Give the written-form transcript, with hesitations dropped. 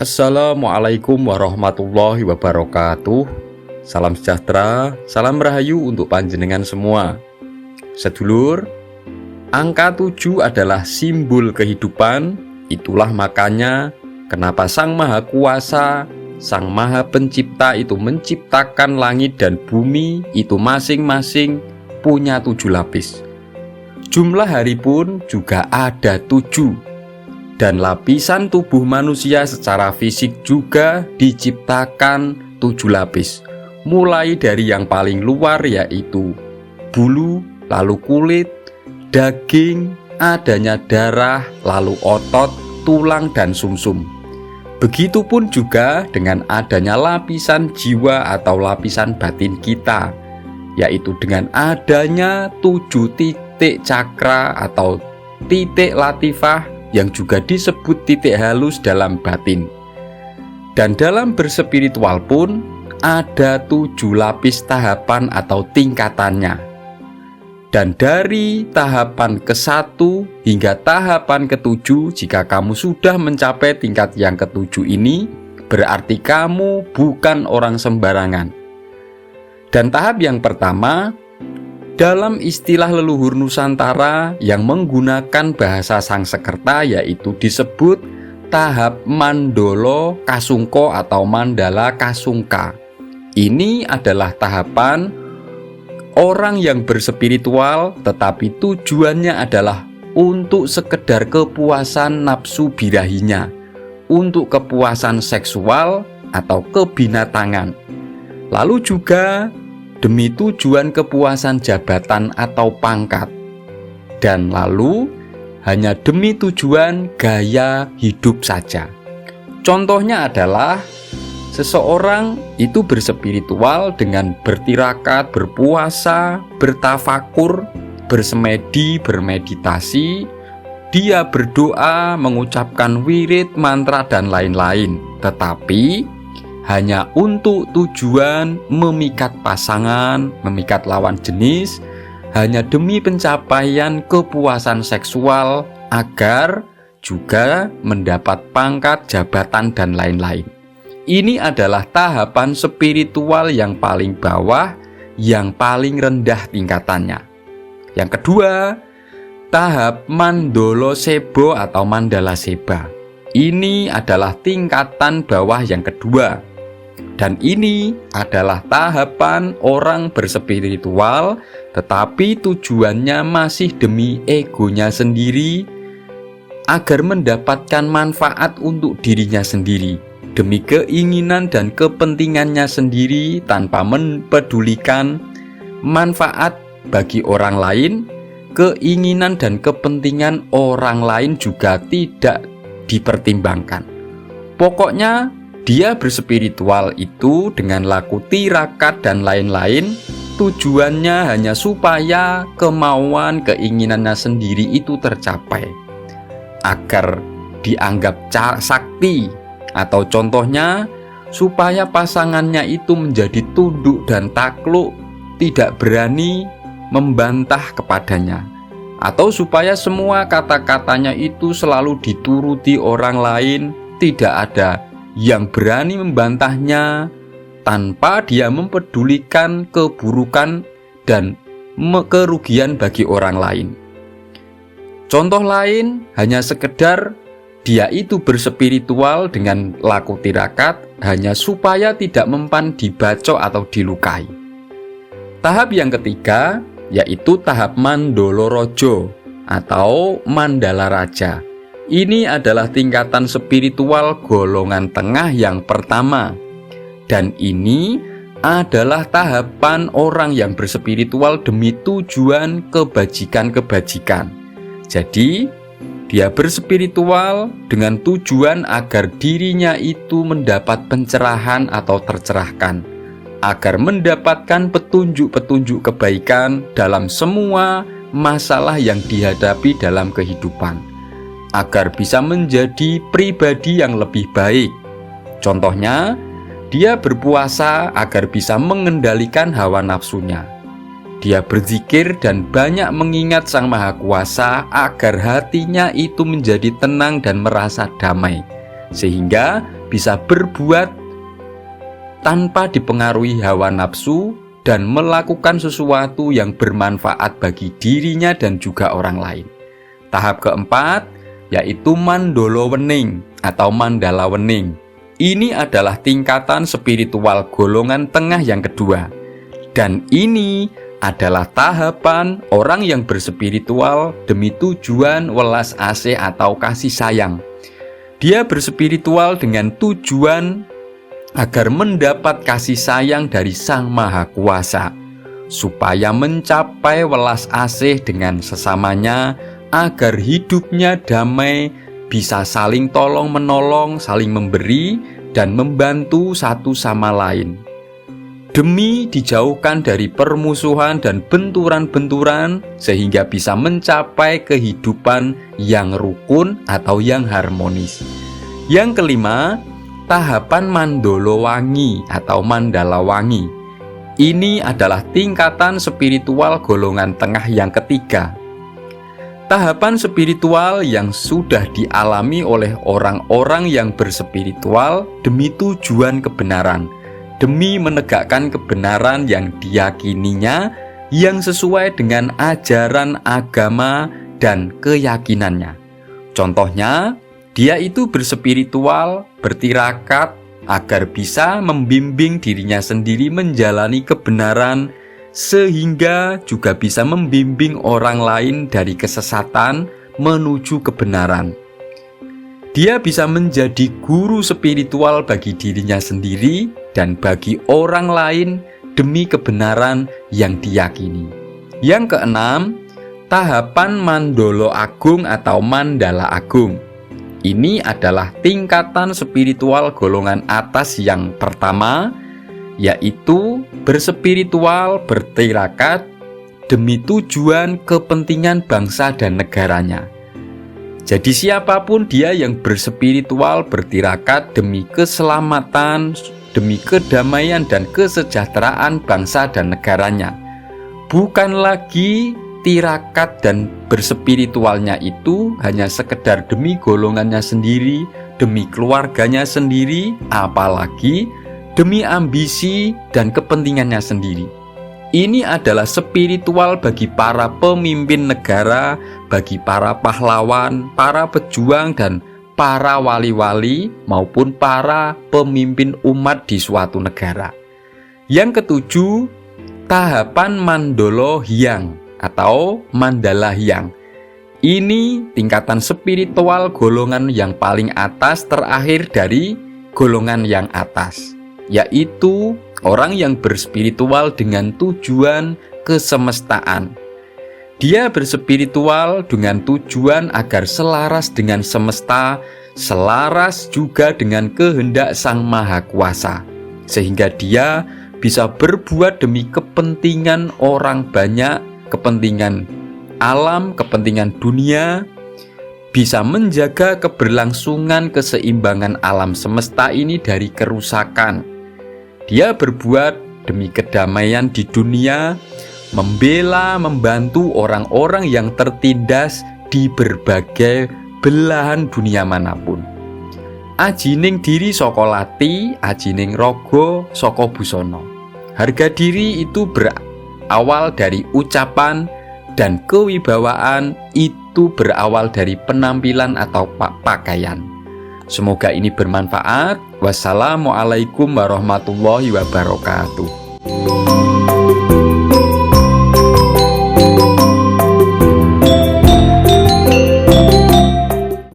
Assalamualaikum warahmatullahi wabarakatuh. Salam sejahtera, salam rahayu untuk panjenengan semua. Sedulur, angka 7 adalah simbol kehidupan. Itulah makanya kenapa Sang Maha Kuasa, Sang Maha Pencipta itu menciptakan langit dan bumi itu masing-masing punya 7 lapis. Jumlah hari pun juga ada 7. Dan lapisan tubuh manusia secara fisik juga diciptakan 7 lapis. Mulai dari yang paling luar yaitu bulu, lalu kulit, daging, adanya darah, lalu otot, tulang, dan sumsum. Begitupun juga dengan adanya lapisan jiwa atau lapisan batin kita, yaitu dengan adanya 7 titik cakra atau titik latifah yang juga disebut titik halus dalam batin. Dan dalam berspiritual pun ada 7 lapis tahapan atau tingkatannya. Dan dari tahapan ke-1 hingga tahapan ke-7, jika kamu sudah mencapai tingkat yang ke-7 ini, berarti kamu bukan orang sembarangan. Dan tahap yang pertama, dalam istilah leluhur Nusantara yang menggunakan bahasa Sangsekerta yaitu disebut tahap Mandala Kasungka atau Mandala Kasungka. Ini adalah tahapan orang yang berspiritual tetapi tujuannya adalah untuk sekedar kepuasan nafsu birahinya, untuk kepuasan seksual atau kebinatangan. Lalu juga demi tujuan kepuasan jabatan atau pangkat, dan lalu hanya demi tujuan gaya hidup saja. Contohnya adalah seseorang itu berspiritual dengan bertirakat, berpuasa, bertafakur, bersemedi, bermeditasi. Dia berdoa, mengucapkan wirid, mantra, dan lain-lain, tetapi hanya untuk tujuan memikat pasangan, memikat lawan jenis, hanya demi pencapaian kepuasan seksual agar juga mendapat pangkat, jabatan, dan lain-lain. Ini adalah tahapan spiritual yang paling bawah, yang paling rendah tingkatannya. Yang kedua, tahap Mandala Seba atau Mandala Seba. Ini adalah tingkatan bawah yang kedua. Dan ini adalah tahapan orang berspiritual, tetapi tujuannya masih demi egonya sendiri, agar mendapatkan manfaat untuk dirinya sendiri, demi keinginan dan kepentingannya sendiri, tanpa mempedulikan manfaat bagi orang lain. Keinginan dan kepentingan orang lain juga tidak dipertimbangkan. Pokoknya dia berspiritual itu dengan laku tirakat dan lain-lain, tujuannya hanya supaya kemauan keinginannya sendiri itu tercapai, agar dianggap sakti, atau contohnya supaya pasangannya itu menjadi tunduk dan takluk, tidak berani membantah kepadanya, atau supaya semua kata-katanya itu selalu dituruti orang lain, tidak ada yang berani membantahnya tanpa dia mempedulikan keburukan dan kerugian bagi orang lain. Contoh lain hanya sekedar dia itu berspiritual dengan laku tirakat hanya supaya tidak mempan dibacok atau dilukai. Tahap yang ketiga yaitu tahap Mandala Raja atau Mandala Raja. Ini adalah tingkatan spiritual golongan tengah yang pertama. Dan ini adalah tahapan orang yang berspiritual demi tujuan kebajikan-kebajikan. Jadi, dia berspiritual dengan tujuan agar dirinya itu mendapat pencerahan atau tercerahkan, agar mendapatkan petunjuk-petunjuk kebaikan dalam semua masalah yang dihadapi dalam kehidupan, agar bisa menjadi pribadi yang lebih baik. Contohnya, dia berpuasa agar bisa mengendalikan hawa nafsunya. Dia berzikir dan banyak mengingat Sang Maha Kuasa agar hatinya itu menjadi tenang dan merasa damai. sehingga bisa berbuat tanpa dipengaruhi hawa nafsu dan melakukan sesuatu yang bermanfaat bagi dirinya dan juga orang lain. Tahap keempat yaitu mandala wening atau mandala wening. Ini adalah tingkatan spiritual golongan tengah yang kedua. Dan ini adalah tahapan orang yang berspiritual demi tujuan welas asih atau kasih sayang. Dia berspiritual dengan tujuan agar mendapat kasih sayang dari Sang Maha Kuasa, supaya mencapai welas asih dengan sesamanya, agar hidupnya damai, bisa saling tolong-menolong, saling memberi, dan membantu satu sama lain. Demi dijauhkan dari permusuhan dan benturan-benturan, sehingga bisa mencapai kehidupan yang rukun atau yang harmonis. Yang kelima, tahapan mandala wangi atau mandala wangi. Ini adalah tingkatan spiritual golongan tengah yang ketiga. Tahapan spiritual yang sudah dialami oleh orang-orang yang berspiritual demi tujuan kebenaran, demi menegakkan kebenaran yang diyakininya, yang sesuai dengan ajaran agama dan keyakinannya. Contohnya, dia itu berspiritual, bertirakat agar bisa membimbing dirinya sendiri menjalani kebenaran, sehingga juga bisa membimbing orang lain dari kesesatan menuju kebenaran. Dia bisa menjadi guru spiritual bagi dirinya sendiri dan bagi orang lain demi kebenaran yang diyakini. Yang keenam, tahapan mandala agung atau mandala agung. Ini adalah tingkatan spiritual golongan atas yang pertama, yaitu berspiritual, bertirakat demi tujuan kepentingan bangsa dan negaranya. Jadi siapapun dia yang berspiritual, bertirakat demi keselamatan, demi kedamaian dan kesejahteraan bangsa dan negaranya. Bukan lagi tirakat dan berspiritualnya itu hanya sekedar demi golongannya sendiri, demi keluarganya sendiri, apalagi demi ambisi dan kepentingannya sendiri. Ini adalah spiritual bagi para pemimpin negara, bagi para pahlawan, para pejuang, dan para wali-wali maupun para pemimpin umat di suatu negara. Yang ketujuh, tahapan mandala hyang atau mandala hyang. Ini tingkatan spiritual golongan yang paling atas terakhir dari golongan yang atas, yaitu orang yang berspiritual dengan tujuan kesemestaan. Dia berspiritual dengan tujuan agar selaras dengan semesta, selaras juga dengan kehendak Sang Maha Kuasa, sehingga dia bisa berbuat demi kepentingan orang banyak, kepentingan alam, kepentingan dunia, bisa menjaga keberlangsungan keseimbangan alam semesta ini dari kerusakan. Dia berbuat demi kedamaian di dunia, membela, membantu orang-orang yang tertindas di berbagai belahan dunia manapun. Ajining diri saka lati, ajining raga saka busana. Harga diri itu berawal dari ucapan, dan kewibawaan itu berawal dari penampilan atau pakaian. Semoga ini bermanfaat. Wassalamualaikum warahmatullahi wabarakatuh.